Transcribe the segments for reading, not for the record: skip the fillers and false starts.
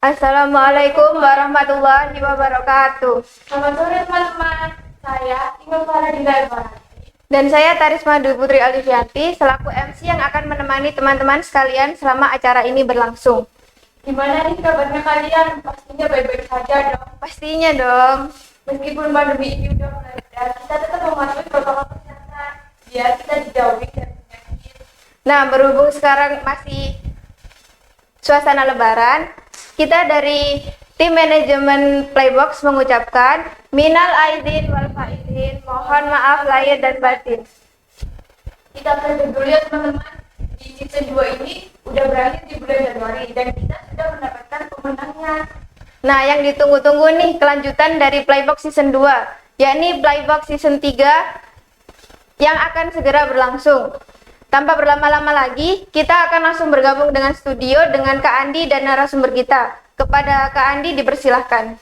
Assalamualaikum warahmatullahi wabarakatuh. Selamat sore teman-teman. Saya Ibu Faradina Ibarati. Dan saya Tarisma Dwi Putri Alifianti selaku MC yang akan menemani teman-teman sekalian selama acara ini berlangsung. Gimana nih kabarnya kalian? Pastinya baik-baik saja dong. Pastinya dong. Meskipun pandemi ini udah mereda, kita tetap mematuhi protokol kesehatan biar kita dijauhi dari penyakit. Nah, berhubung sekarang masih suasana lebaran, kita dari tim manajemen Playbox mengucapkan minal aidin wal faizin, mohon maaf lahir dan batin. Kita belajar dulu ya teman-teman. Di season 2 ini udah berakhir di bulan Januari dan kita sudah mendapatkan pemenangnya. Nah, yang ditunggu-tunggu nih kelanjutan dari Playbox Season 2, yakni Playbox Season 3 yang akan segera berlangsung. Tanpa berlama-lama lagi, kita akan langsung bergabung dengan studio dengan Kak Andi dan narasumber kita. Kepada Kak Andi dipersilahkan.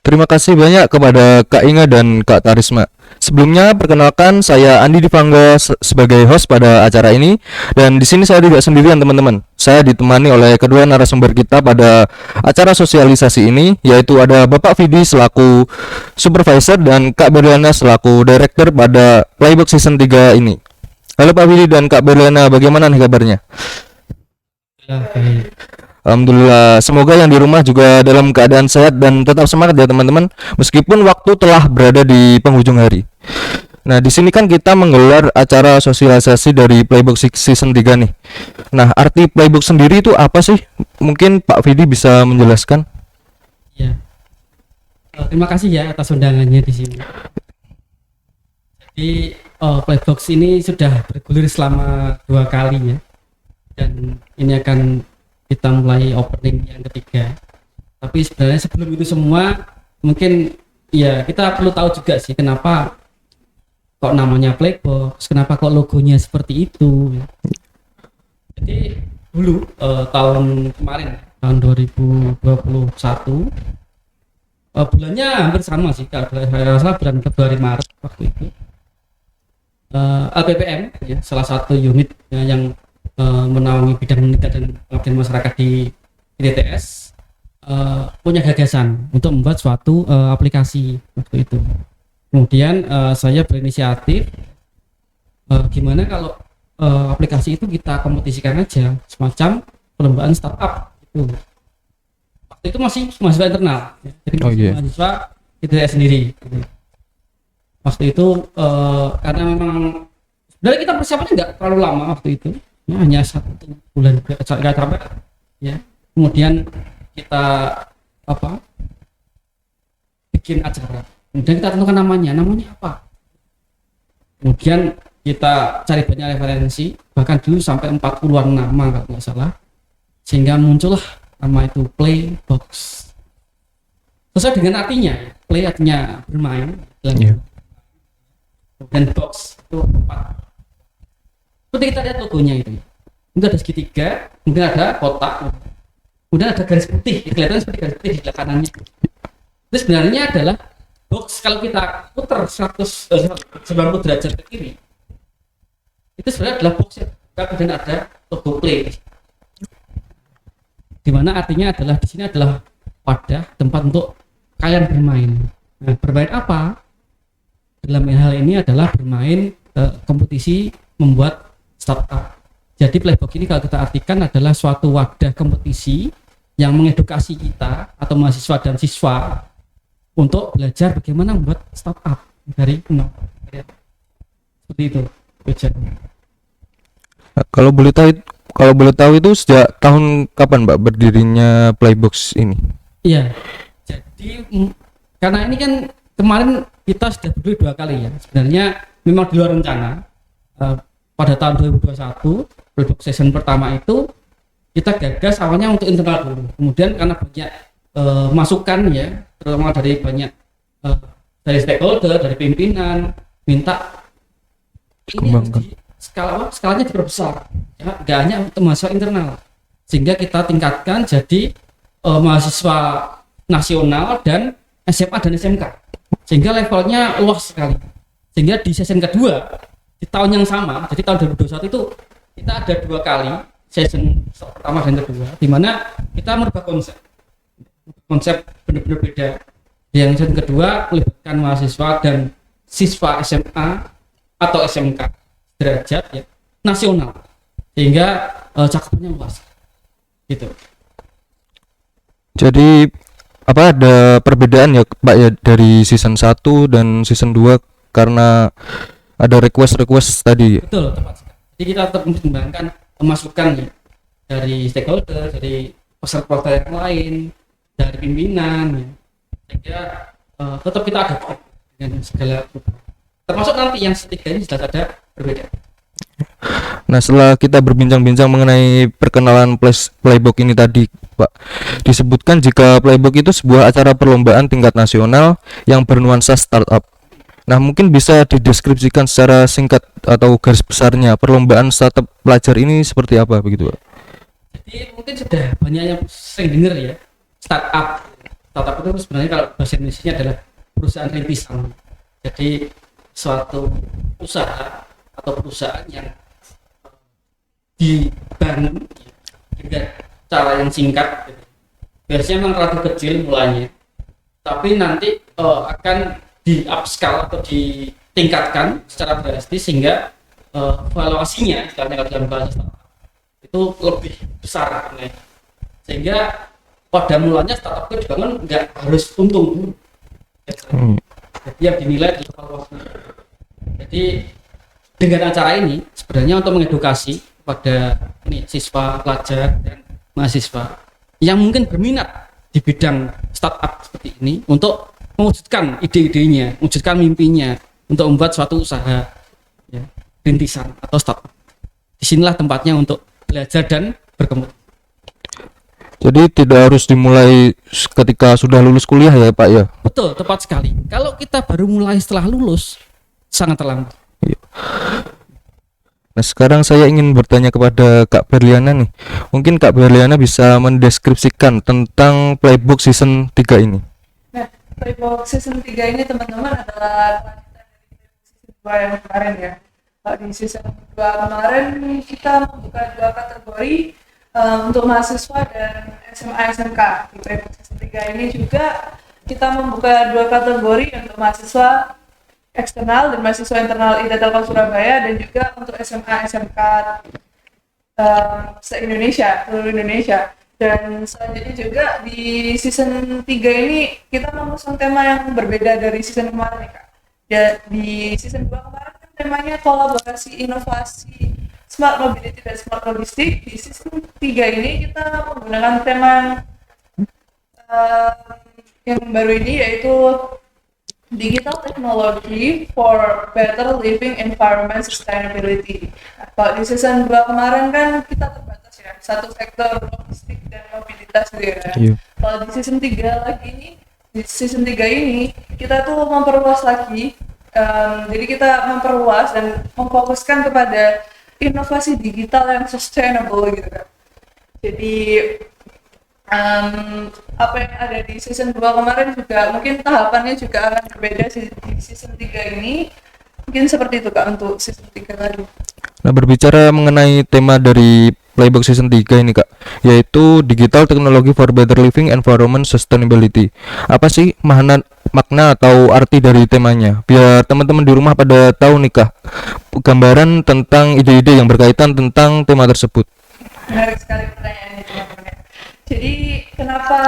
Terima kasih banyak kepada Kak Inga dan Kak Tarisma. Sebelumnya perkenalkan, saya Andi Dipangga sebagai host pada acara ini, dan di sini saya tidak sendirian teman-teman. Saya ditemani oleh kedua narasumber kita pada acara sosialisasi ini, yaitu ada Bapak Vidi selaku supervisor dan Kak Berliana selaku director pada Playbox Season 3 ini. Halo Pak Vidi dan Kak Berliana, bagaimana nih kabarnya? Alhamdulillah, semoga yang di rumah juga dalam keadaan sehat dan tetap semangat ya teman-teman, meskipun waktu telah berada di penghujung hari. Nah, di sini kan kita menggelar acara sosialisasi dari Playbox Season 3 nih. Nah, arti Playbox sendiri itu apa sih? Mungkin Pak Vidi bisa menjelaskan? Ya. Terima kasih ya atas undangannya di sini. Jadi Playbox ini sudah bergulir selama 2 kali ya. Dan ini akan kita mulai opening yang ketiga. Tapi sebenarnya sebelum itu semua mungkin ya kita perlu tahu juga sih kenapa kok namanya Playbox, kenapa kok logonya seperti itu. Jadi dulu tahun kemarin tahun 2021 bulannya hampir sama sih, saya rasa bulan Februari Maret waktu itu LPPM ya, salah satu unit ya, yang menaungi bidang pendidikan dan pengabdian masyarakat di ITTS punya gagasan untuk membuat suatu aplikasi waktu itu. Kemudian saya berinisiatif gimana kalau aplikasi itu kita kompetisikan aja semacam perlombaan startup itu. Waktu itu masih mahasiswa internal, ya. Jadi mahasiswa ITTS sendiri. Waktu itu karena memang dari kita persiapannya nggak terlalu lama waktu itu. Hanya 1 bulan nggak sampai ya. Kemudian kita bikin acara, kemudian kita tentukan namanya apa, kemudian kita cari banyak referensi, bahkan dulu sampai 40-an nama kalau nggak salah, sehingga muncullah nama itu Playbox sesuai dengan artinya. Play artinya bermain, dan box itu 4. Seperti kita lihat logonya itu, mungkin ada segitiga, mungkin ada kotak, kemudian ada garis putih, kelihatan seperti garis putih di sebelah kanannya. Itu sebenarnya adalah box. Kalau kita putar 190 derajat ke kiri, itu sebenarnya adalah box ya. Kemudian ada logo play, dimana artinya adalah di sini adalah wadah tempat untuk kalian bermain. Nah, bermain apa? Dalam hal ini adalah bermain kompetisi membuat startup. Jadi Playbox ini kalau kita artikan adalah suatu wadah kompetisi yang mengedukasi kita atau mahasiswa dan siswa untuk belajar bagaimana membuat startup dari nol. Seperti itu. Kalau boleh tahu itu sejak tahun kapan Mbak berdirinya Playbox ini? Iya. Jadi karena ini kan kemarin kita sudah berdua 2 kali ya. Sebenarnya memang di luar rencana. Pada tahun 2021 Playbox season pertama itu kita gagas awalnya untuk internal dulu. Kemudian karena banyak masukan ya, terutama dari banyak dari stakeholder, dari pimpinan, minta ini skalanya diperbesar ya, nggak hanya untuk mahasiswa internal, sehingga kita tingkatkan jadi mahasiswa nasional dan SMA dan SMK, sehingga levelnya luas sekali. Sehingga di season kedua di tahun yang sama, jadi tahun 2021 itu kita ada 2 kali season pertama dan kedua, di mana kita merubah konsep benar-benar beda. Yang season kedua melibatkan mahasiswa dan siswa SMA atau SMK derajat ya nasional, sehingga cakupannya luas gitu. Jadi apa ada perbedaan ya Pak ya dari season 1 dan season 2 karena ada request tadi. Betul, tepat sekali. Jadi kita tetap mempertimbangkan masukan ya, dari stakeholder, dari peserta yang lain, dari pimpinan ya. Sehingga tetap kita adaptif dengan segala perubahan. Termasuk nanti yang ketiga ini jelas ada berbeda. Nah, setelah kita berbincang-bincang mengenai perkenalan Playbook ini tadi, Pak, disebutkan jika Playbook itu sebuah acara perlombaan tingkat nasional yang bernuansa startup. Nah, mungkin bisa dideskripsikan secara singkat atau garis besarnya perlombaan startup pelajar ini seperti apa begitu, Pak? Jadi mungkin sudah banyak yang sering dengar ya, startup. Startup itu sebenarnya kalau bahasa Indonesia adalah perusahaan rintisan. Jadi suatu usaha atau perusahaan yang dibangun dengan cara yang singkat gitu. Biasanya memang relatif kecil mulanya, tapi nanti akan di upscale atau ditingkatkan secara drastis sehingga valuasinya istilahnya kalau dalam bahasa startup itu lebih besar ya. Sehingga pada mulanya startup itu dibangun nggak harus untung dulu. Jadi yang dinilai adalah valuasi. Jadi dengan acara ini sebenarnya untuk mengedukasi pada siswa, pelajar dan mahasiswa yang mungkin berminat di bidang startup seperti ini untuk mewujudkan ide-idenya, mewujudkan mimpinya untuk membuat suatu usaha ya, rintisan atau startup. Disinilah tempatnya untuk belajar dan berkembang. Jadi tidak harus dimulai ketika sudah lulus kuliah ya Pak ya? Betul, tepat sekali. Kalau kita baru mulai setelah lulus sangat terlambat. Nah, sekarang saya ingin bertanya kepada Kak Berliana nih. Mungkin Kak Berliana bisa mendeskripsikan tentang Playbook season 3 ini. Nah, Playbook season 3 ini teman-teman adalah kelanjutan dari season 2 yang kemarin ya. Di season 2 kemarin kita membuka 2 kategori untuk mahasiswa dan SMA SMK. Di Playbook season 3 ini juga kita membuka 2 kategori untuk mahasiswa eksternal dan mahasiswa internal ITB Telkom Surabaya, dan juga untuk SMA SMK se-Indonesia, seluruh Indonesia. Dan selanjutnya juga di season 3 ini kita mengusung tema yang berbeda dari season kemarin ya Kak. Ya, di season 2 kemarin kan temanya kolaborasi inovasi smart mobility dan smart logistik. Di season 3 ini kita menggunakan tema yang baru ini, yaitu Digital Technology for Better Living Environment Sustainability. Nah, kalau di season 2 kemarin kan kita terbatas ya, satu sektor logistik dan mobilitas gitu ya. Iya. Kalau di season 3 lagi ini, di season 3 ini kita tuh memperluas lagi. Jadi kita memperluas dan memfokuskan kepada inovasi digital yang sustainable gitu kan. Jadi apa yang ada di season 2 kemarin juga mungkin tahapannya juga akan berbeda di season 3 ini. Mungkin seperti itu Kak untuk season 3 lagi. Nah, berbicara mengenai tema dari Playbook season 3 ini Kak, yaitu Digital Technology for Better Living Environment Sustainability. Apa sih makna atau arti dari temanya? Biar teman-teman di rumah pada tahu nih Kak, gambaran tentang ide-ide yang berkaitan tentang tema tersebut. Menarik sekali pertanyaannya teman-teman. Jadi kenapa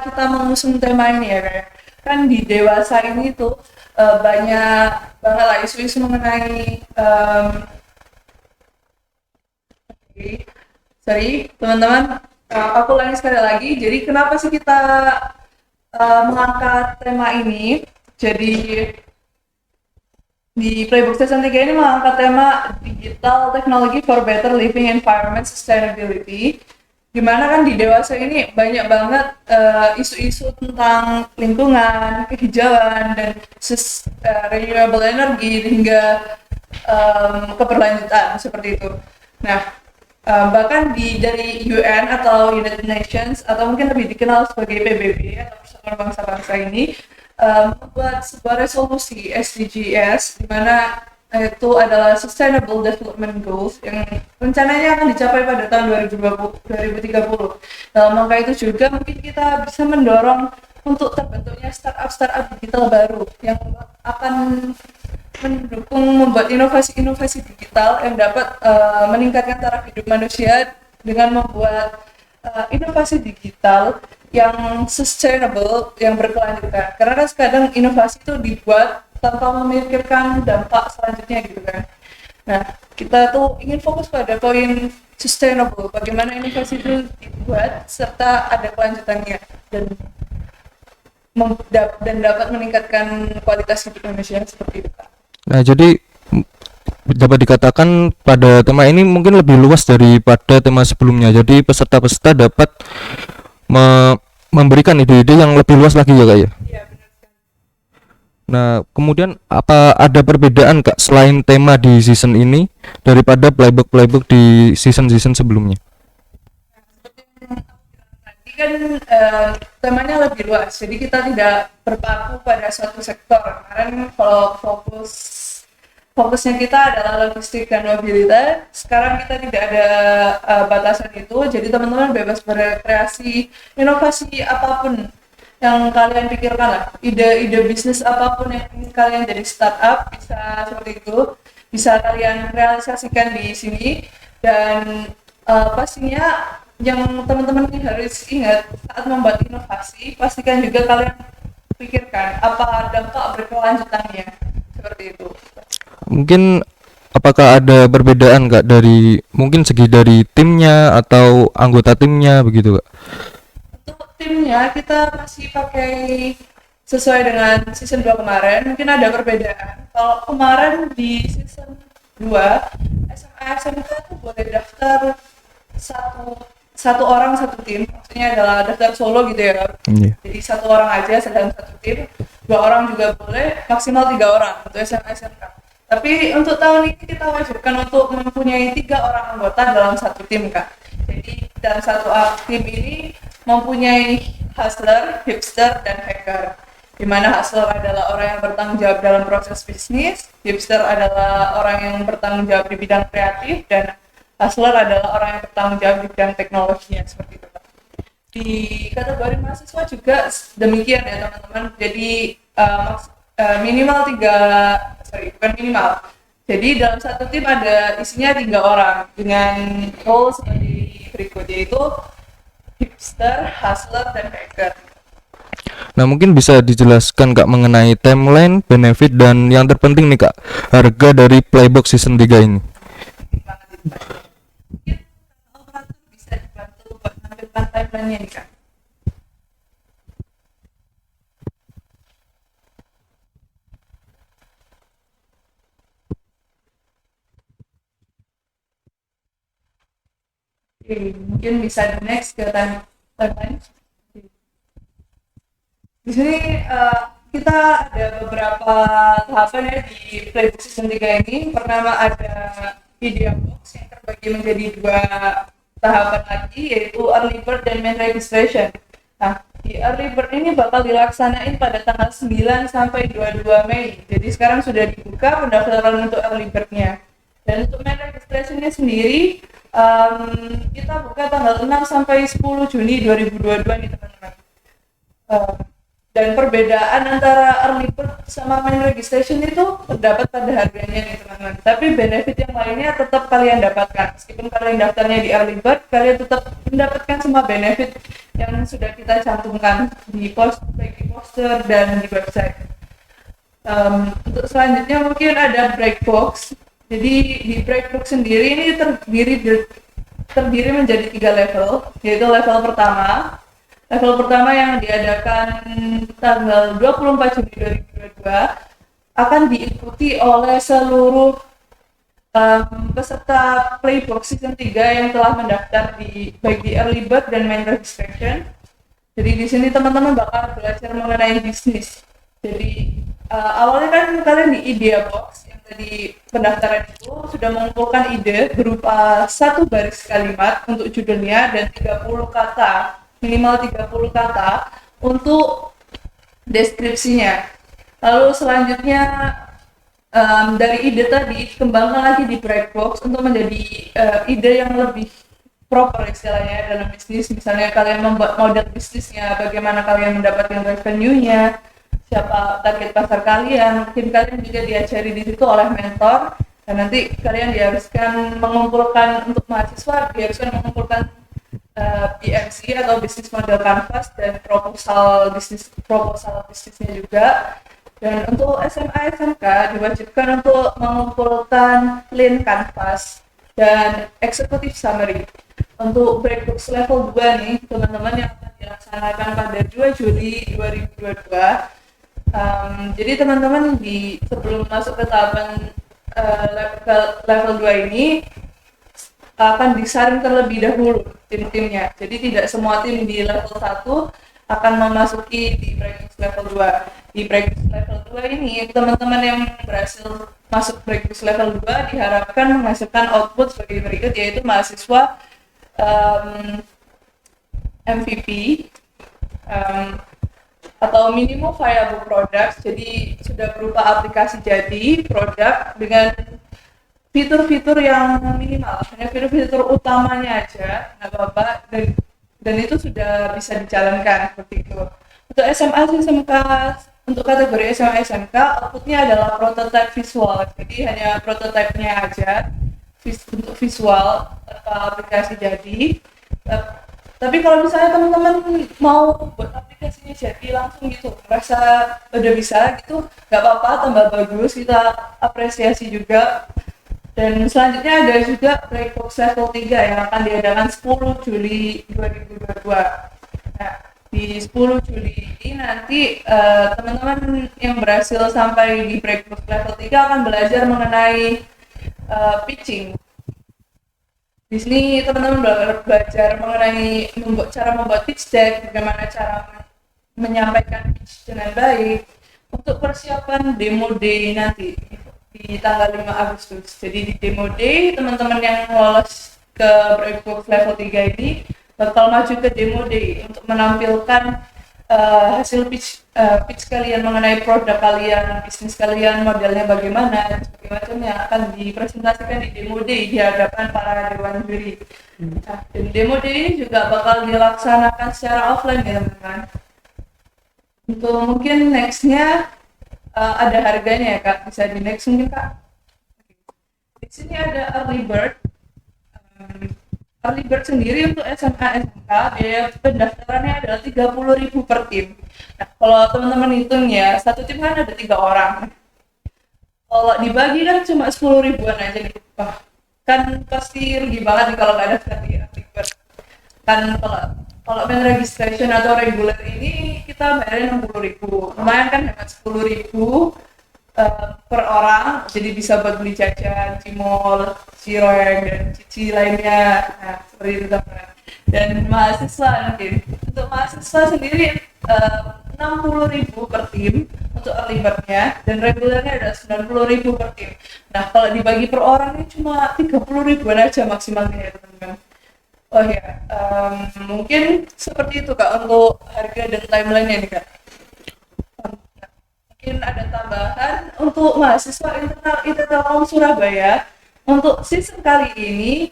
kita mengusung tema ini ya Kak? Kan di dewasa ini tuh banyak banget lah isu-isu mengenai sorry teman-teman, aku ulangi sekali lagi. Jadi kenapa sih kita mengangkat tema ini? Jadi di Playbook season 3 ini mengangkat tema Digital Technology for Better Living Environment Sustainability, dimana kan di dewasa ini banyak banget isu-isu tentang lingkungan, kehijauan, dan renewable energy hingga keberlanjutan seperti itu. Nah, bahkan dari UN atau United Nations atau mungkin lebih dikenal sebagai PBB atau Persatuan Bangsa-Bangsa ini membuat sebuah resolusi SDGs di mana itu adalah Sustainable Development Goals yang rencananya akan dicapai pada tahun 2030. Dalam angka itu juga mungkin kita bisa mendorong untuk terbentuknya startup digital baru yang akan mendukung membuat inovasi-inovasi digital yang dapat meningkatkan taraf hidup manusia dengan membuat inovasi digital yang sustainable, yang berkelanjutan. Karena kan kadang inovasi itu dibuat tanpa memikirkan dampak selanjutnya gitu kan. Nah, kita tuh ingin fokus pada poin sustainable, bagaimana inovasi itu dibuat serta ada kelanjutannya dan dapat meningkatkan kualitas hidup manusia seperti itu. Nah, jadi dapat dikatakan pada tema ini mungkin lebih luas daripada tema sebelumnya. Jadi peserta-peserta dapat memberikan ide-ide yang lebih luas lagi ya Kak ya? Iya, benar sekali. Nah, kemudian apa ada perbedaan Kak selain tema di season ini daripada playbook di season-season sebelumnya? Tadi kan temanya lebih luas, jadi kita tidak berpaku pada suatu sektor. Kemarin kalau fokusnya kita adalah logistik dan mobilitas, sekarang kita tidak ada batasan itu, jadi teman-teman bebas berkreasi inovasi apapun yang kalian pikirkan lah, ide bisnis apapun yang ingin kalian jadi startup bisa seperti itu, bisa kalian realisasikan di sini. Dan pastinya yang teman-teman harus ingat saat membuat inovasi, pastikan juga kalian pikirkan apa dampak berkelanjutannya, seperti itu. Mungkin apakah ada perbedaan Kak dari mungkin segi dari timnya atau anggota timnya begitu Kak? Untuk timnya kita masih pakai sesuai dengan season 2 kemarin, mungkin ada perbedaan. Kalau kemarin di season 2 SMA SMK itu boleh daftar satu orang satu tim, maksudnya adalah daftar solo gitu ya. Jadi satu orang aja sedang satu tim, 2 orang juga boleh, maksimal 3 orang untuk SMA SMK. Tapi untuk tahun ini kita wajibkan untuk mempunyai 3 orang anggota dalam satu tim Kak. Jadi dalam satu tim ini mempunyai hustler, hipster, dan hacker. Di mana hustler adalah orang yang bertanggung jawab dalam proses bisnis, hipster adalah orang yang bertanggung jawab di bidang kreatif, dan hustler adalah orang yang bertanggung jawab di bidang teknologinya, seperti itu. Di kategori mahasiswa juga demikian ya teman-teman. Jadi minimal bukan minimal. Jadi dalam satu tim ada isinya 3 orang dengan role seperti berikut, yaitu hipster, hustler, dan hacker. Nah, mungkin bisa dijelaskan Kak mengenai timeline, benefit, dan yang terpenting nih Kak, harga dari Playbox season 3 ini. Mungkin operator bisa dibantu buat menampilkan timeline-nya nih Kak. Oke, mungkin bisa di next ke timeline. Di sini kita ada beberapa tahapan ya di Playbook season 3 ini. Pertama ada media box yang terbagi menjadi 2 tahapan lagi, yaitu early bird dan main registration. Nah, di early bird ini bakal dilaksanain pada tanggal 9 sampai 22 Mei. Jadi sekarang sudah dibuka pendaftaran untuk early bird-nya. Dan untuk main registration-nya sendiri kita buka tanggal 6 sampai 10 Juni 2022 nih teman-teman. Dan perbedaan antara early bird sama main registration itu terdapat pada harganya nih teman-teman. Tapi benefit yang lainnya tetap kalian dapatkan. Meskipun kalian daftarnya di early bird, kalian tetap mendapatkan semua benefit yang sudah kita cantumkan di poster dan di website. Untuk selanjutnya mungkin ada break box. Jadi di break box sendiri ini terdiri menjadi 3 level, yaitu level pertama. Level pertama yang diadakan tanggal 24 Juni 2022 akan diikuti oleh seluruh peserta Playbox season 3 yang telah mendaftar baik di early bird dan main registration. Jadi di sini teman-teman bakal belajar mengenai bisnis. Jadi awalnya kan kalian di idea box yang tadi pendaftaran itu sudah mengumpulkan ide berupa satu baris kalimat untuk judulnya dan 30 kata, minimal 30 kata untuk deskripsinya. Lalu selanjutnya dari ide tadi dikembangkan lagi di Bright Box untuk menjadi ide yang lebih proper istilahnya dalam bisnis. Misalnya kalian membuat model bisnisnya, bagaimana kalian mendapatkan revenue-nya, siapa target pasar kalian. Mungkin kalian juga diajari di situ oleh mentor, dan nanti kalian diharuskan mengumpulkan untuk mahasiswa, diharuskan mengumpulkan BMC atau Business Model Canvas dan proposal bisnisnya juga. Dan untuk SMA SMK diwajibkan untuk mengumpulkan Lean Canvas dan Executive Summary. Untuk Breakbox level 2 nih teman-teman yang akan dilaksanakan pada 2 Juli 2022. Jadi teman-teman sebelum masuk ke tahapan level 2 ini akan disaring terlebih dahulu tim-timnya. Jadi tidak semua tim di level 1 akan memasuki di Breakbox level 2. Di Breakbox level 2 ini teman-teman yang berhasil masuk Breakbox level 2 diharapkan menghasilkan output sebagai berikut, yaitu mahasiswa MVP atau minimum viable product, jadi sudah berupa aplikasi jadi produk dengan fitur-fitur yang minimal, hanya fitur-fitur utamanya aja, nggak apa-apa, dan itu sudah bisa dijalankan seperti itu. Untuk SMA SMK, untuk kategori SMA SMK outputnya adalah prototype visual, jadi hanya prototipenya aja untuk visual tanpa aplikasi jadi. Tapi kalau misalnya teman-teman mau buat aplikasinya jadi langsung gitu, merasa udah bisa gitu, nggak apa-apa, tambah bagus, kita apresiasi juga. Dan selanjutnya ada juga Breakbox level 3 yang akan diadakan 10 Juli 2022. Nah, di 10 Juli ini nanti teman-teman yang berhasil sampai di Breakbox level 3 akan belajar mengenai pitching. Di sini teman-teman belajar mengenai cara membuat pitch deck, bagaimana cara menyampaikan pitch dengan baik untuk persiapan demo day nanti di tanggal 5 Agustus. Jadi di demo day teman-teman yang lolos ke Breakbox level 3 ini bakal maju ke demo day untuk menampilkan hasil pitch kalian mengenai produk kalian, bisnis kalian, modelnya bagaimana, dan sebagainya akan dipresentasikan di demo day di hadapan para dewan juri. Nah, dan demo day ini juga bakal dilaksanakan secara offline ya teman-teman. Untuk mungkin nextnya ada harganya ya Kak, bisa di next mungkin Kak. Di sini ada early bird. Early bird sendiri untuk SMA SMK biaya pendaftarannya adalah 30.000 per tim. Nah, kalau teman-teman hitung ya, satu tim kan ada 3 orang. Kalau dibagi kan cuma 10 ribuan aja nih. Wah, kan pasti rugi banget nih kalau nggak daftar di early bird. Kan kalau main registration atau regular ini kita bayarin 60.000. Lumayan kan, hemat 10.000 per orang, jadi bisa buat beli jajan, cimol, cireng, dan cici lainnya. Nah, seperti itu teman-teman. Dan mahasiswa mungkin, untuk mahasiswa sendiri 60.000 per tim untuk early bird-nya, dan regulernya ada 90.000 per tim. Nah, kalau dibagi per orang ini cuma 30.000-an aja maksimalnya ya teman-teman. Oh ya, mungkin seperti itu Kak untuk harga dan timeline-nya nih Kak. Mungkin ada tambahan untuk mahasiswa internal IT Telkom Surabaya untuk season kali ini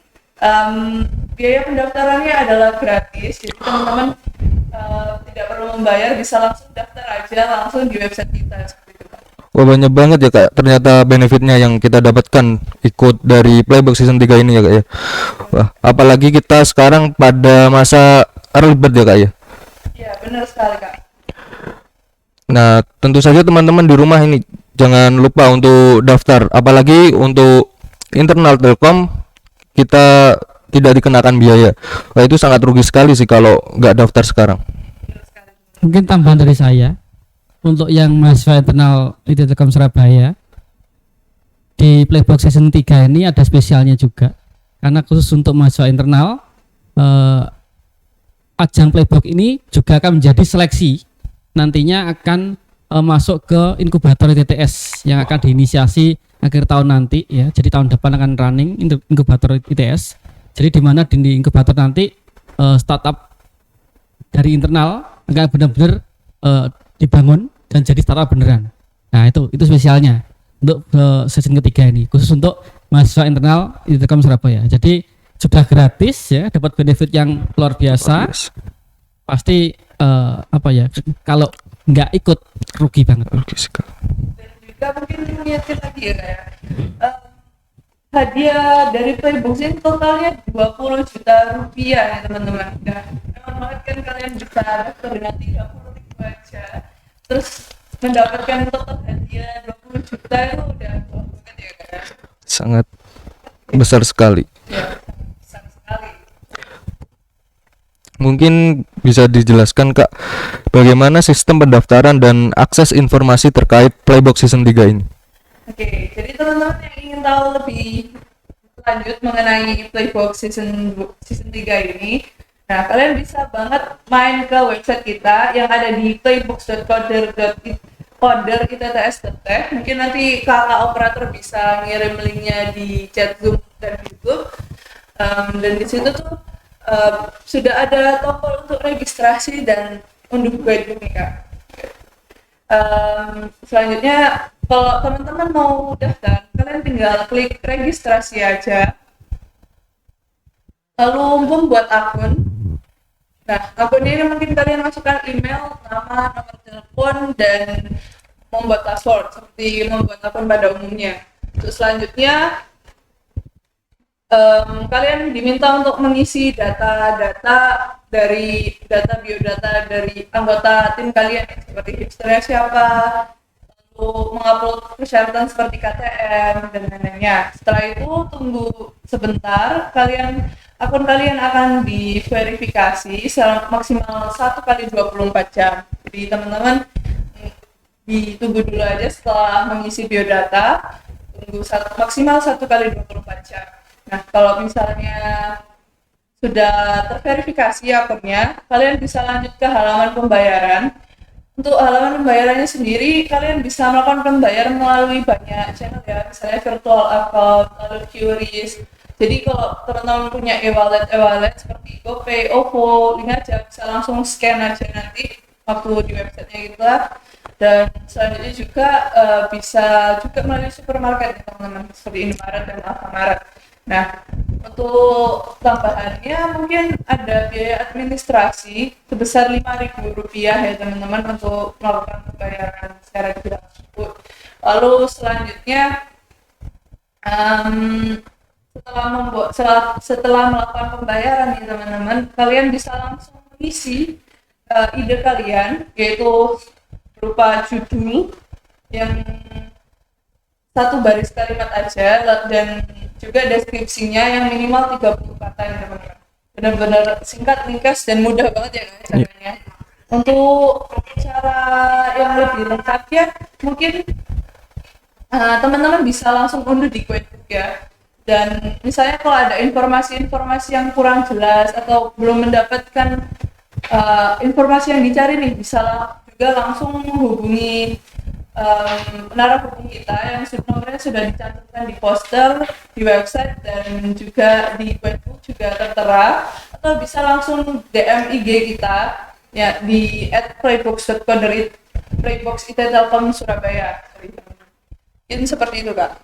biaya pendaftarannya adalah gratis, jadi teman-teman tidak perlu membayar, bisa langsung daftar aja langsung di website kita seperti itu. Wah, banyak banget ya Kak ternyata benefitnya yang kita dapatkan ikut dari Playbox season 3 ini ya Kak ya. Wah, apalagi kita sekarang pada masa early bird ya Kak ya. Iya benar sekali Kak. Nah, tentu saja teman-teman di rumah ini jangan lupa untuk daftar, apalagi untuk internal Telkom kita tidak dikenakan biaya. Wah, itu sangat rugi sekali sih kalau nggak daftar sekarang. Mungkin tambahan dari saya untuk yang mahasiswa internal IT Telkom Surabaya di Playbox season 3 ini ada spesialnya juga, karena khusus untuk mahasiswa internal ajang Playbox ini juga akan menjadi seleksi, nantinya akan masuk ke inkubator TTS yang akan diinisiasi akhir tahun nanti ya. Jadi tahun depan akan running inkubator ITS. Jadi di mana di inkubator nanti startup dari internal akan benar-benar dibangun dan jadi startup beneran. Nah itu spesialnya untuk season ketiga ini, khusus untuk mahasiswa internal Telkom Surabaya. Jadi sudah gratis ya, dapat benefit yang luar biasa. Pasti kalau nggak ikut rugi banget. Dan juga mungkin mengingatkan lagi ya kayak hadiah dari Playbox ini totalnya 20 juta rupiah ya teman-teman. Nah, memang banget kan kalian bisa daftar dengan 30.000 aja, terus mendapatkan total hadiah 20 juta itu udah banget ya kan? Sangat besar sekali. Ya, besar sekali. Mungkin bisa dijelaskan Kak, bagaimana sistem pendaftaran dan akses informasi terkait Playbox Season 3 ini? Oke, jadi teman-teman yang ingin tahu lebih lanjut mengenai Playbox season 3 ini, nah kalian bisa banget main ke website kita yang ada di playbox.coder.itts.tech. Mungkin nanti kakak operator bisa ngirim linknya di chat Zoom dan YouTube. Dan di situ tuh sudah ada tombol untuk registrasi dan unduh guidebook nih Kak. Selanjutnya kalau teman-teman mau daftar, kalian tinggal klik registrasi aja, lalu membuat akun. Nah, akunnya ini mungkin kalian masukkan email, nama, nomor telepon, dan membuat password seperti membuat akun pada umumnya. Terus selanjutnya kalian diminta untuk mengisi data-data biodata dari anggota tim kalian, seperti hipsternya siapa, lalu mengupload persyaratan seperti KTM dan lain-lainnya. Setelah itu tunggu sebentar, akun kalian akan diverifikasi maksimal 1x24 jam. Jadi teman-teman ditunggu dulu aja setelah mengisi biodata, tunggu maksimal 1x24 jam. Nah, kalau misalnya sudah terverifikasi akunnya, kalian bisa lanjut ke halaman pembayaran. Untuk halaman pembayarannya sendiri, kalian bisa melakukan pembayaran melalui banyak channel ya, misalnya virtual account, lalu QRIS. Jadi kalau teman-teman punya e-wallet seperti GoPay, OVO, link aja, bisa langsung scan aja nanti waktu di websitenya gitu lah. Dan selanjutnya juga bisa juga melalui supermarket ya teman-teman, seperti Indomaret dan Alfamart. Nah, untuk tambahannya mungkin ada biaya administrasi sebesar Rp5.000 ya teman-teman untuk melakukan pembayaran secara digital tersebut. Lalu selanjutnya setelah melakukan pembayaran nih teman-teman, kalian bisa langsung mengisi ide kalian, yaitu berupa judul yang satu baris kalimat aja dan juga deskripsinya yang minimal 30 kata ya teman-teman. Benar-benar singkat, ringkas, dan mudah banget ya guys caranya. Untuk cara yang lebih lengkapnya mungkin teman-teman bisa langsung unduh di Guidebook ya. Dan misalnya kalau ada informasi-informasi yang kurang jelas atau belum mendapatkan informasi yang dicari nih, bisa juga langsung menghubungi narasumber kita yang nomornya sudah dicantumkan di poster, di website, dan juga di Guidebook juga tertera, atau bisa langsung DM IG kita ya di @playbox.coder.Telkom Surabaya. Ini seperti itu Kak.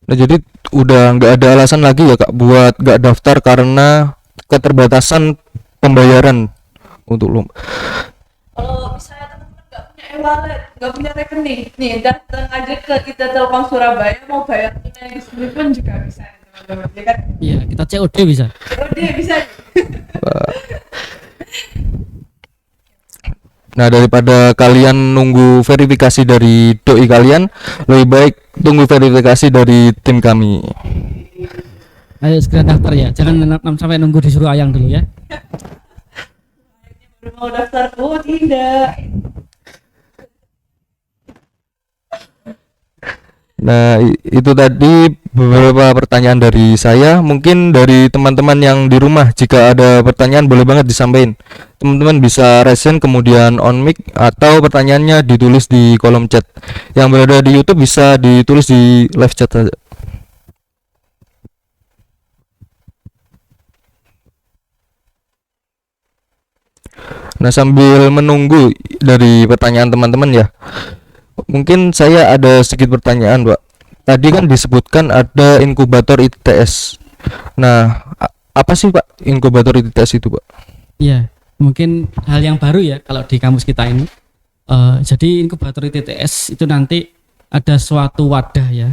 Nah jadi udah nggak ada alasan lagi ya Kak buat nggak daftar karena keterbatasan pembayaran untuk lomba. Kalau misalnya teman-teman nggak punya e-wallet, nggak punya rekening, nih datang aja ke Telkom Surabaya, mau bayar tunai di sini pun juga bisa teman-teman, ya kan? Iya, kita COD bisa. COD bisa. Nah daripada kalian nunggu verifikasi dari doi kalian, lebih baik tunggu verifikasi dari tim kami. Ayo segera daftar ya, jangan sampai nunggu disuruh ayang dulu ya. Baru mau daftar, oh tidak. Nah itu tadi beberapa pertanyaan dari saya. Mungkin dari teman-teman yang di rumah, jika ada pertanyaan boleh banget disampaikan. Teman-teman bisa raise hand, kemudian on mic, atau pertanyaannya ditulis di kolom chat. Yang berada di YouTube bisa ditulis di live chat saja. Nah, sambil menunggu dari pertanyaan teman-teman ya, mungkin saya ada sedikit pertanyaan, Pak. Tadi kan disebutkan ada inkubator ITS. Nah, apa sih Pak inkubator ITS itu, Pak? Iya, mungkin hal yang baru ya kalau di kampus kita ini. Jadi inkubator ITTS itu nanti ada suatu wadah ya.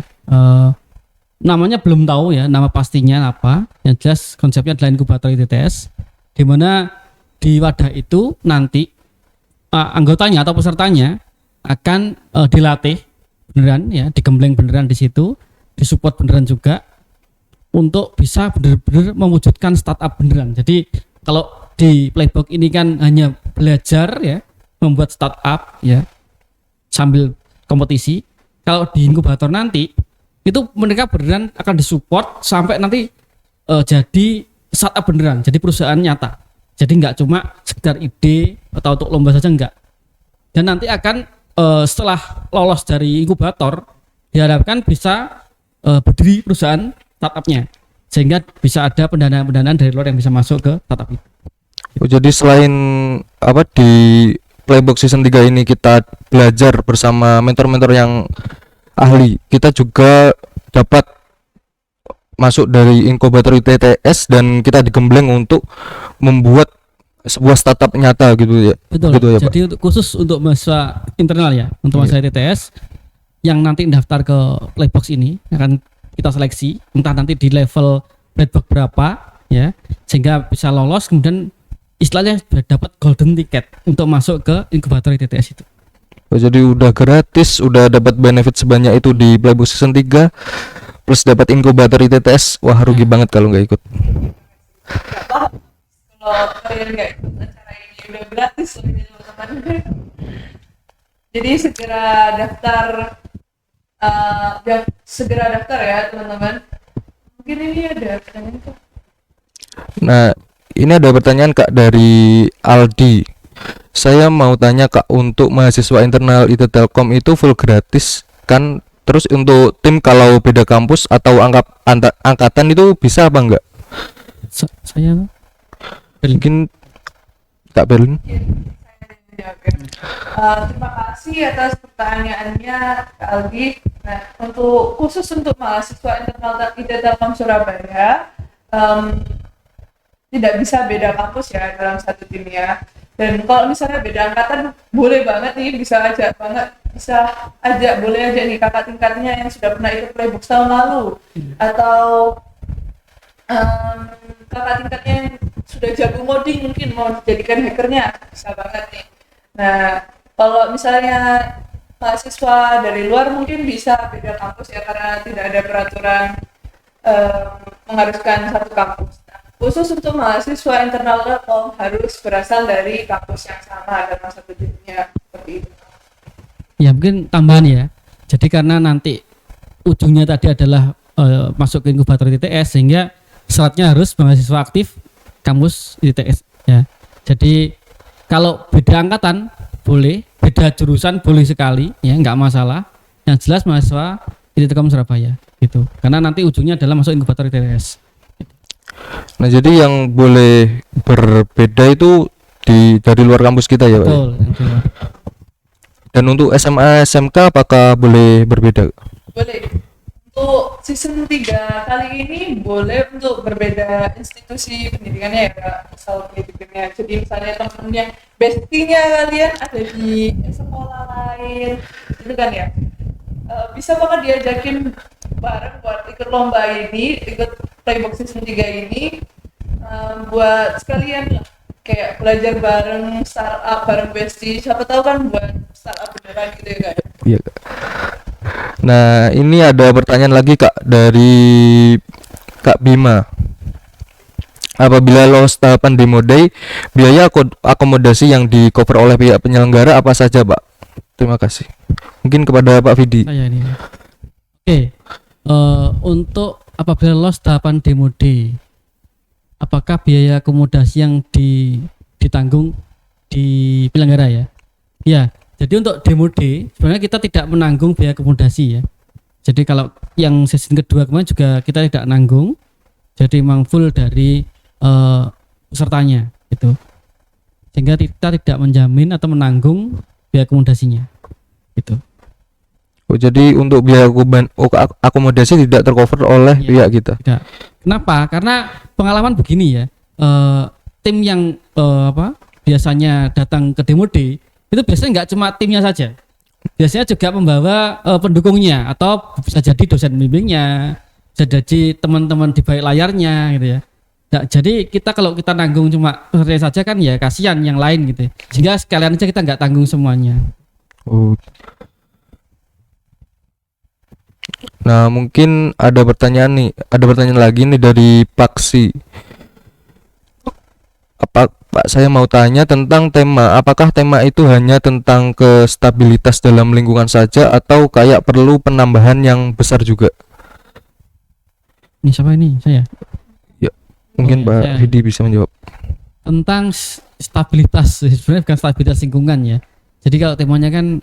Namanya belum tahu ya, nama pastinya apa. Yang jelas konsepnya adalah inkubator ITTS, di mana di wadah itu nanti anggotanya atau pesertanya akan dilatih beneran ya, digembleng beneran di situ, disupport beneran juga untuk bisa bener-bener mewujudkan startup beneran. Jadi kalau di Playbox ini kan hanya belajar ya, membuat startup ya sambil kompetisi. Kalau di inkubator nanti itu mereka beneran akan disupport sampai nanti jadi startup beneran, jadi perusahaan nyata. Jadi nggak cuma sekedar ide atau untuk lomba saja, enggak. Dan nanti akan setelah lolos dari inkubator diharapkan bisa berdiri perusahaan startupnya, sehingga bisa ada pendanaan dari luar yang bisa masuk ke startup itu. Oh, jadi selain apa di Playbox Season 3 ini kita belajar bersama mentor-mentor yang ahli, kita juga dapat masuk dari inkubator ITTS dan kita digembleng untuk membuat sebuah startup nyata gitu ya. Betul. Gitu ya, jadi Pak? khusus untuk mahasiswa internal ya, untuk mahasiswa ITTS yang nanti daftar ke Playbox ini akan kita seleksi entah nanti di level Playbox berapa ya, sehingga bisa lolos kemudian istilahnya sudah dapat golden ticket untuk masuk ke inkubator ITTS itu. Oh, jadi udah gratis, udah dapat benefit sebanyak itu di Playbox Season 3 plus dapat inkubator ITTS. Wah, rugi banget kalau nggak ikut. Nggak paham kalau kalian nggak ikut acara ini, udah gratis loh ini teman-teman. Jadi segera daftar ya teman-teman. Mungkin ini ada pertanyaan tuh. Nah, ini ada pertanyaan Kak dari Aldi. Saya mau tanya Kak, untuk mahasiswa internal IT Telkom itu full gratis kan? Terus untuk tim kalau beda kampus atau angkatan itu bisa apa enggak? Saya Mungkin Kak Berlin. Terima kasih atas pertanyaannya Kak Aldi. Nah, khusus untuk mahasiswa internal IT Telkom Surabaya, tidak bisa beda kampus ya dalam satu tim ya. Dan kalau misalnya beda angkatan, boleh banget nih, boleh aja nih kakak tingkatnya yang sudah pernah ikut Playbox tahun lalu, atau kakak tingkatnya yang sudah jago modding mungkin mau dijadikan hackernya, bisa banget nih. Nah, kalau misalnya mahasiswa dari luar mungkin bisa beda kampus ya, karena tidak ada peraturan mengharuskan satu kampus. Nah, khusus untuk mahasiswa internal Telkom harus berasal dari kampus yang sama dalam satu timnya, seperti itu. ya mungkin tambahan ya. Jadi karena nanti ujungnya tadi adalah masuk ke inkubator ITTS, sehingga syaratnya harus mahasiswa aktif kampus ITTS ya. Jadi kalau beda angkatan boleh, beda jurusan boleh sekali ya, nggak masalah. Yang jelas mahasiswa IT Telkom Surabaya gitu. Karena nanti ujungnya adalah masuk inkubator ITTS. Nah, jadi yang boleh berbeda itu dari luar kampus kita ya, Pak? Betul. Dan untuk SMA SMK apakah boleh berbeda? Boleh. Untuk season 3 kali ini boleh untuk berbeda institusi pendidikannya ya Kak, asal pendidikannya. Jadi misalnya teman yang bestie-nya kalian ada di sekolah lain, gitu kan ya. Bisa banget diajakin bareng buat ikut lomba ini, ikut Playbox season 3 ini, buat sekalian lah, kayak belajar bareng, startup bareng bestie, siapa tahu kan buat startup beneran gitu ya Kak. Iya, Kak. Nah, ini ada pertanyaan lagi Kak dari Kak Bima. Apabila lolos tahapan demo day, biaya akomodasi yang di cover oleh pihak penyelenggara apa saja, Pak? Terima kasih. Mungkin kepada Pak Vidi. Saya ini. Oke. untuk apabila lolos tahapan demo D, apakah biaya akomodasi yang ditanggung di penyelenggara ya? Ya, jadi untuk demo D sebenarnya kita tidak menanggung biaya akomodasi ya. Jadi kalau yang season kedua kemarin juga kita tidak nanggung, jadi memang full dari pesertanya gitu. Sehingga kita tidak menjamin atau menanggung biaya akomodasinya gitu. Oh, jadi untuk biaya akomodasi tidak tercover oleh Iya, pihak kita. tidak. Kenapa? Karena pengalaman begini ya, tim yang biasanya datang ke demo D itu biasanya nggak cuma timnya saja, biasanya juga membawa pendukungnya atau bisa jadi dosen bimbingnya, bisa jadi teman-teman di balik layarnya gitu ya. Nah, jadi kita kalau kita nanggung cuma peserta saja kan ya kasihan yang lain gitu. Sehingga sekalian aja kita nggak tanggung semuanya. Oh. Nah, mungkin ada pertanyaan lagi nih dari Paksi. Pak, saya mau tanya tentang tema. Apakah tema itu hanya tentang kestabilitas dalam lingkungan saja atau kayak perlu penambahan yang besar juga? Ini siapa ini? Saya. Ya, mungkin iya, Pak saya. Hidi bisa menjawab. Tentang stabilitas, sebenarnya bukan stabilitas lingkungan ya. Jadi kalau temanya kan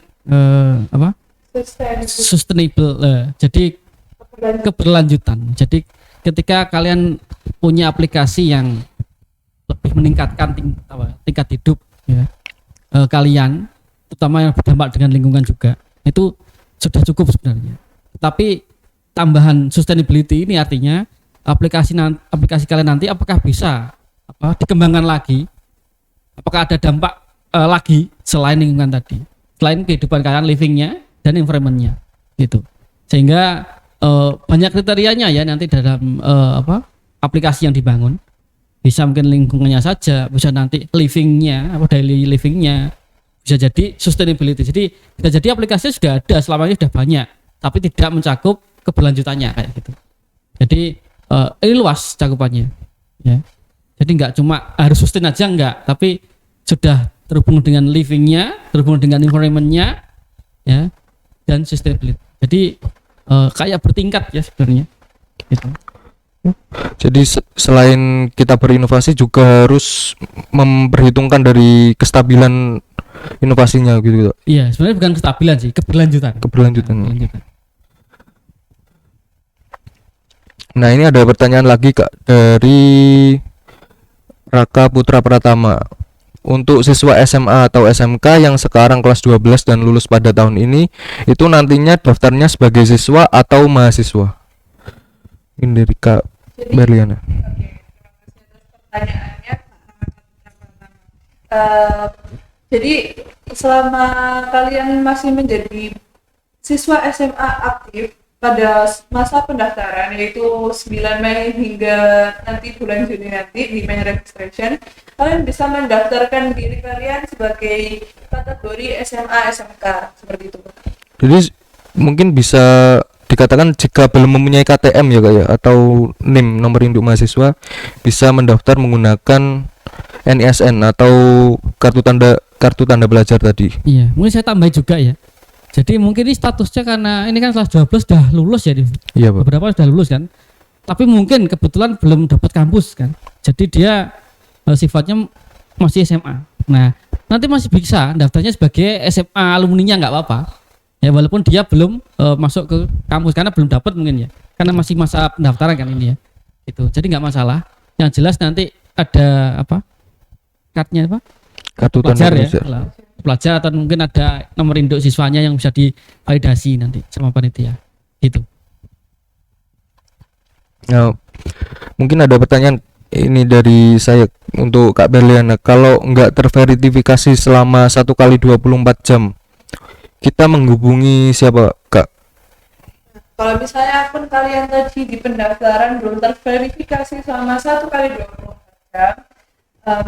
sustainable, jadi keberlanjutan. Jadi ketika kalian punya aplikasi yang lebih meningkatkan tingkat hidup ya, kalian, terutama yang berdampak dengan lingkungan juga, itu sudah cukup sebenarnya. Tapi tambahan sustainability ini artinya aplikasi kalian nanti apakah bisa dikembangkan lagi, apakah ada dampak lagi selain lingkungan tadi, selain kehidupan kalian, livingnya dan environmentnya gitu. Sehingga banyak kriterianya ya nanti dalam aplikasi yang dibangun. Bisa mungkin lingkungannya saja, bisa nanti livingnya, daily livingnya, bisa jadi sustainability. Jadi bisa jadi aplikasinya sudah ada, selama ini sudah banyak, tapi tidak mencakup keberlanjutannya kayak gitu. Jadi ini luas cakupannya ya. Jadi nggak cuma harus sustain aja, enggak, tapi sudah terhubung dengan livingnya, terhubung dengan environmentnya ya, dan sustainability. Jadi kayak bertingkat ya sebenarnya gitu. Jadi selain kita berinovasi juga harus memperhitungkan dari kestabilan inovasinya gitu. Iya, sebenarnya bukan kestabilan sih, keberlanjutan. Keberlanjutan. Keberlanjutan. Nah, ini ada pertanyaan lagi Kak dari Raka Putra Pratama. Untuk siswa SMA atau SMK yang sekarang kelas 12 dan lulus pada tahun ini, itu nantinya daftarnya sebagai siswa atau mahasiswa? Ini dari Kak Berliana. Pertanyaannya, jadi selama kalian masih menjadi siswa SMA aktif pada masa pendaftaran, yaitu 9 Mei hingga nanti bulan Juni nanti di main registration, kalian bisa mendaftarkan diri kalian sebagai kategori SMA SMK seperti itu. Jadi mungkin bisa dikatakan jika belum mempunyai KTM ya Kak ya, atau NIM nomor induk mahasiswa, bisa mendaftar menggunakan NISN atau kartu tanda pelajar tadi. Iya, mungkin saya tambah juga ya. Jadi mungkin ini statusnya karena ini kan kelas 12 sudah lulus ya, Iya Pak. beberapa sudah lulus kan. Tapi mungkin kebetulan belum dapat kampus kan. Jadi dia sifatnya masih SMA. Nah, nanti masih bisa daftarnya sebagai SMA alumninya, nggak apa-apa. Ya walaupun dia belum masuk ke kampus karena belum dapat mungkin ya. Karena masih masa pendaftaran kan ini ya. Itu. Jadi nggak masalah. Yang jelas nanti ada kartunya Kartu tanda pelajar ya. pelajar. Pelajar atau mungkin ada nomor induk siswanya yang bisa divalidasi nanti sama panitia. Gitu. Nah, mungkin ada pertanyaan ini dari saya untuk Kak Berliana. Kalau nggak terverifikasi selama 1 kali 24 jam, kita menghubungi siapa Kak? Kalau misalnya akun kalian tadi di pendaftaran belum terverifikasi selama 1 kali 24 jam,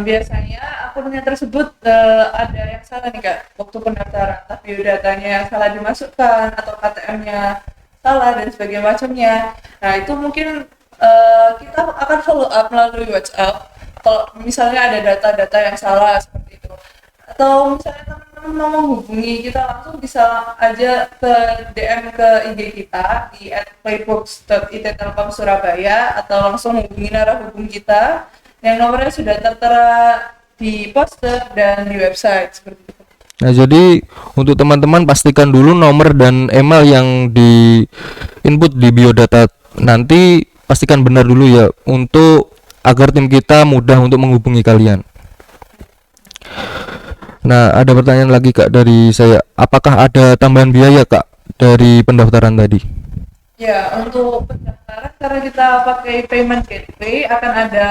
biasanya akunnya tersebut ada yang salah nih Kak waktu pendaftaran, tapi datanya salah dimasukkan atau KTM-nya salah dan sebagainya macamnya. Nah itu mungkin kita akan follow up melalui WhatsApp kalau misalnya ada data-data yang salah seperti itu, atau misalnya teman-teman teman-teman mau menghubungi kita langsung bisa aja ke DM ke IG kita di @playbox.it-telkom Surabaya atau langsung hubungi narah hubung kita yang nomornya sudah tertera di poster dan di website seperti itu. Nah, jadi untuk teman-teman pastikan dulu nomor dan email yang di input di biodata nanti, pastikan benar dulu ya untuk agar tim kita mudah untuk menghubungi kalian. Nah, ada pertanyaan lagi Kak dari saya. Apakah ada tambahan biaya Kak dari pendaftaran tadi? Ya, untuk pendaftaran karena kita pakai payment gateway akan ada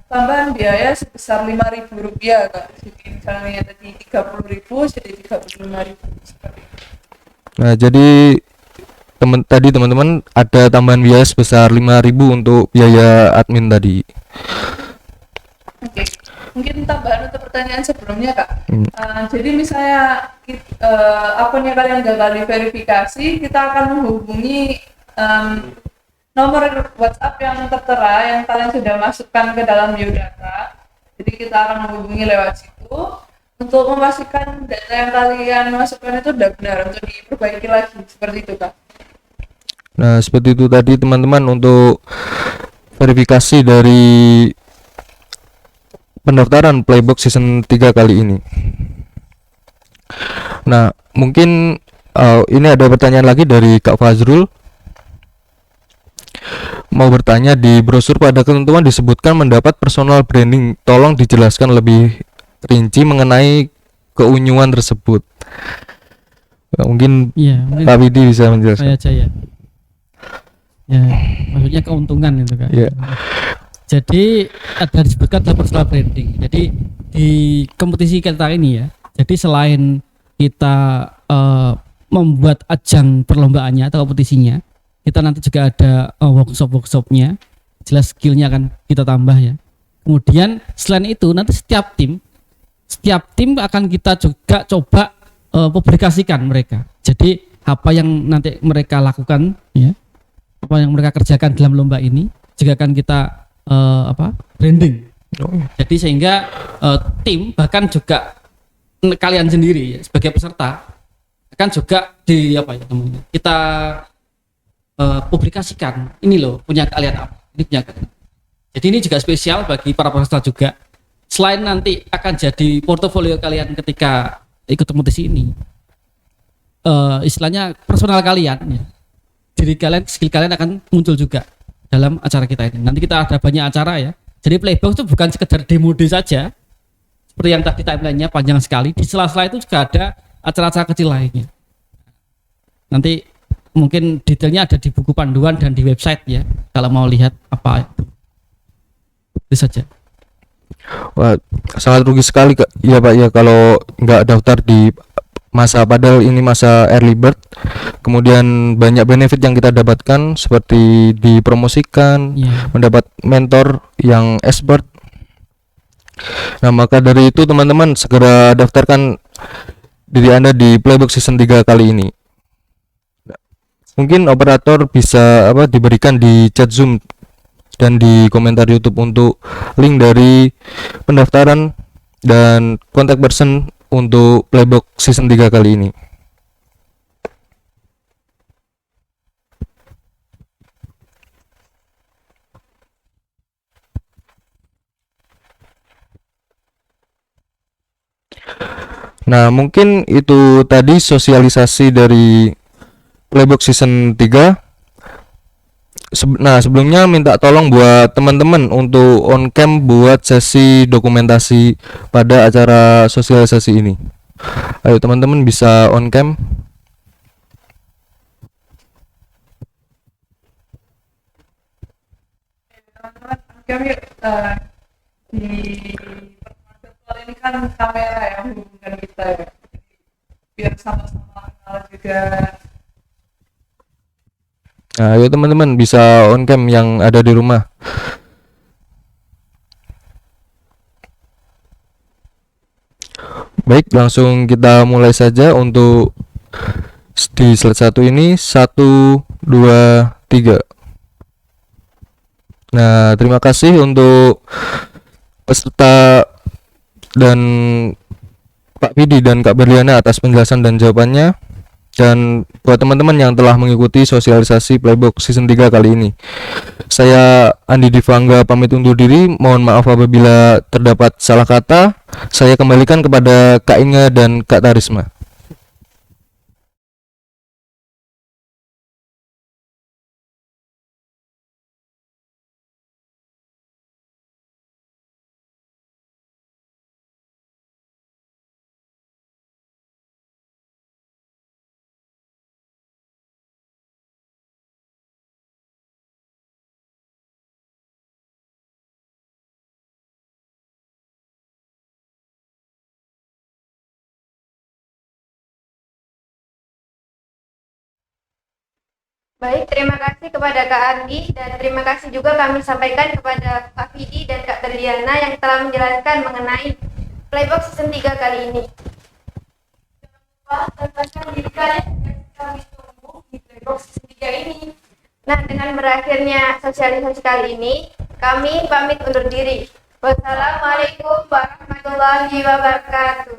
tambahan biaya sebesar Rp5.000 Kak. Jadi misalnya tadi 30.000 jadi 35.000 seperti itu. Nah, jadi teman-teman ada tambahan biaya sebesar 5.000 untuk biaya admin tadi. Oke. Mungkin tambahan untuk pertanyaan sebelumnya Kak. Hmm. Jadi misalnya akunnya kalian gagal diverifikasi, kita akan menghubungi nomor WhatsApp yang tertera yang kalian sudah masukkan ke dalam biodata. Jadi kita akan menghubungi lewat situ untuk memastikan data yang kalian masukkan itu sudah benar untuk diperbaiki lagi seperti itu Kak. Nah, seperti itu tadi teman-teman untuk verifikasi dari pendaftaran Playbox season 3 kali ini. Nah, mungkin ini ada pertanyaan lagi dari Kak Fazrul. Mau bertanya, di brosur pada ketentuan disebutkan mendapat personal branding. Tolong dijelaskan lebih rinci mengenai keunjuan tersebut. Mungkin Iya, mungkin Pak Widi bisa saya menjelaskan. aja ya. Ya, maksudnya keuntungan itu Kak. Iya. Jadi ada disebutkan dalam personal branding. Jadi di kompetisi kita ini ya. Jadi selain kita membuat ajang perlombaannya atau kompetisinya, kita nanti juga ada workshopnya. Jelas skillnya akan kita tambah ya. Kemudian selain itu nanti setiap tim akan kita juga coba publikasikan mereka. Jadi apa yang nanti mereka lakukan ya, apa yang mereka kerjakan dalam lomba ini juga akan kita branding. Jadi sehingga tim bahkan juga kalian sendiri ya, sebagai peserta akan juga kita publikasikan, ini loh punya kalian apa, ini punya kalian. Jadi ini juga spesial bagi para peserta juga. Selain nanti akan jadi portofolio kalian ketika ikut kompetisi ini, istilahnya personal kalian ya. Diri kalian, skill kalian akan muncul juga dalam acara kita ini. Nanti kita ada banyak acara ya. Jadi Playbox itu bukan sekedar demo saja, seperti yang tadi timelinenya panjang sekali. Di sela-sela itu juga ada acara-acara kecil lainnya. Nanti mungkin detailnya ada di buku panduan dan di website ya, kalau mau lihat apa itu saja. Wah, sangat rugi sekali Kak. Ya Pak ya, kalau nggak daftar di padahal ini masa early bird, kemudian banyak benefit yang kita dapatkan seperti dipromosikan, mendapat mentor yang expert. Nah, maka dari itu teman-teman segera daftarkan diri Anda di Playbox season 3 kali ini. Mungkin operator bisa diberikan di chat Zoom dan di komentar YouTube untuk link dari pendaftaran dan kontak person untuk Playbox season 3 kali ini. Nah, mungkin itu tadi sosialisasi dari Playbox season 3. Nah, sebelumnya minta tolong buat teman-teman untuk on cam buat sesi dokumentasi pada acara sosialisasi ini. Ayo teman-teman bisa on cam. Teman-teman, kami di pertemuan virtual ini kan kamera yang menghubungkan kita ya. Biar sama-sama kenal juga. Nah, ayo teman-teman bisa on cam yang ada di rumah. Baik, langsung kita mulai saja untuk di slide 1 ini. 1, 2, 3. Nah, terima kasih untuk peserta dan Pak Vidi dan Kak Berliana atas penjelasan dan jawabannya. Dan buat teman-teman yang telah mengikuti sosialisasi Playbox Season 3 kali ini, saya Andi Divangga pamit undur diri. Mohon maaf apabila terdapat salah kata. Saya kembalikan kepada Kak Inga dan Kak Tarisma. Baik, terima kasih kepada Kak Andi dan terima kasih juga kami sampaikan kepada Pak Vidi dan Kak Berliana yang telah menjelaskan mengenai Playbox Season 3 kali ini. Jangan lupa tontonkan diri kalian dan kami tunggu di Playbox Season 3 ini. Nah, dengan berakhirnya sosialisasi kali ini, kami pamit undur diri. Wassalamualaikum warahmatullahi wabarakatuh.